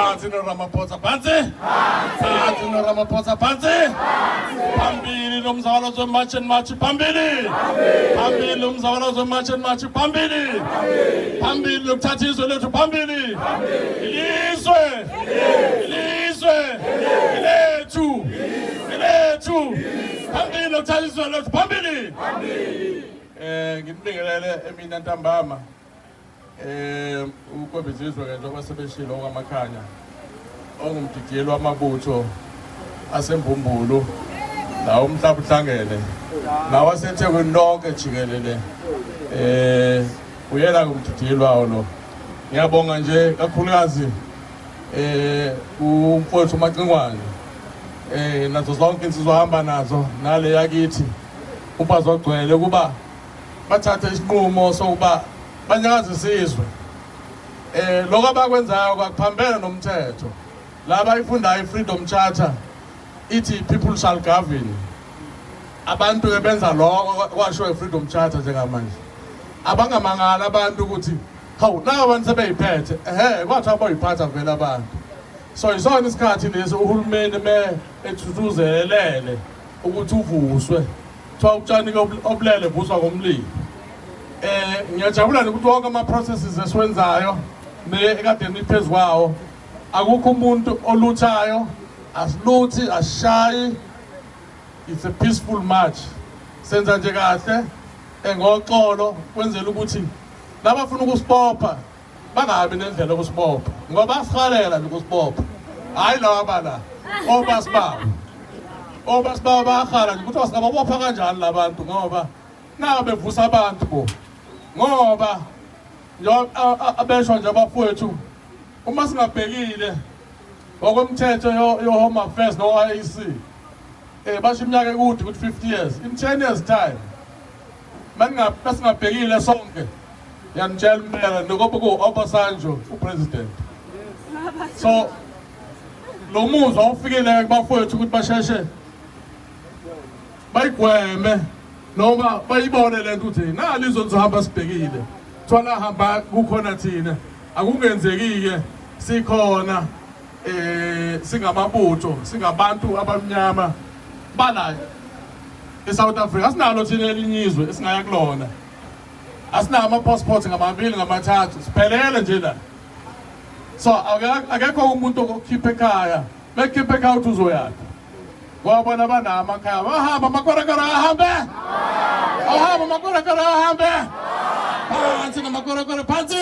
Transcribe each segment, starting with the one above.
phansi noRamaphosa phansi phansi noRamaphosa phansi phambili nomzabalazo march and march phambili phambili nomzabalazo march and march phambili phambili lokuthatha izwe lethu phambili ilizwe lethu phambili lokuthatha izwe lethu phambili ngibingelele emina ntambama ukwebizizwe ke njengoba sebeshilo kwamakhanya ongumdidiyelo wamabutho asembumbulu la umhlaba uhlangene nawo aseThekwini lonke jikelele uyela kumdidiyelo wawo lo ngiyabonga nje kakhulukazi umfowethu uMacingwane nazo zonke insizwahamba nazo nale yakithi ubazogcwele kuba bathathe isinqumo sokuba banyakaza isizwe lokho abakwenzayo kwakuphambene nomthetho laba ifundayo iFreedom Charter ithi people shall govern abantu ebenza lokho kwasho iFreedom Charter njengamanje abangamangala abantu ukuthi hawu nawo abantu sebeyiphethe kwathi abayiphatha vele abantu so isona isikhathi lesi uhulumeni ethutuzelele ukuthi uvuswe kuthiwa utshani obulele vuswa ngomlilo ngiyajabula ukuthi wonke ama-processes esiwenzayo ekadeni phezu kwawo akukho umuntu oluthayo asiluthi asishayi it's a peaceful march senza nje kahle ngoxolo kwenzela ukuthi labafuna ukusibopha bangabi nendlela yokusibopha ngoba asihalela nje ukusibopha hayi lawa bala obasibaba bayahala nje ukuthi wasingababopha kanjani labantu ngoba nawo bevusa abantu bo ngoba abeshwa nje abafowethu uma singabhekile ngokomthetho yo-Home Affairs no-IEC basho iminyaka ekude ukuthi 50 years in 10 years time masingabhekile sonke yanitshela impela nokuba ku-Obasanjo upresident so lo muzwa ufikile kubafowethu ukuthi basheshe bayigweme noma bayibone lento ukuthi nali izohamba sibhekile thona hamba kukhona thina akungenzeki-ke sikhona singamabutho singabantu abamnyama bala eSouth Africa asinalo thina elinye izwe esingaya kulona asinawo ama-passport ngamabili ngamathathu siphelele nje la so akekho umuntu okhipha ekhaya bekhipha ekhaya uthi uzoyaphi wabona abanama amakhaya bahamba amakorakora ahambe ahamba amakorakora ahambe phansi namakorakora phansi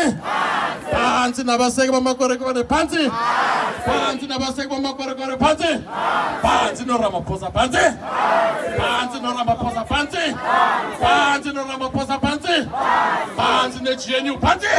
phansi nabaseke bamakorakora phansi phansi nabaseke bamakorakora phansi phansi noRamaphosa phansi phansi noRamaphosa phansi phansi noRamaphosa phansi phansi neGNU phansi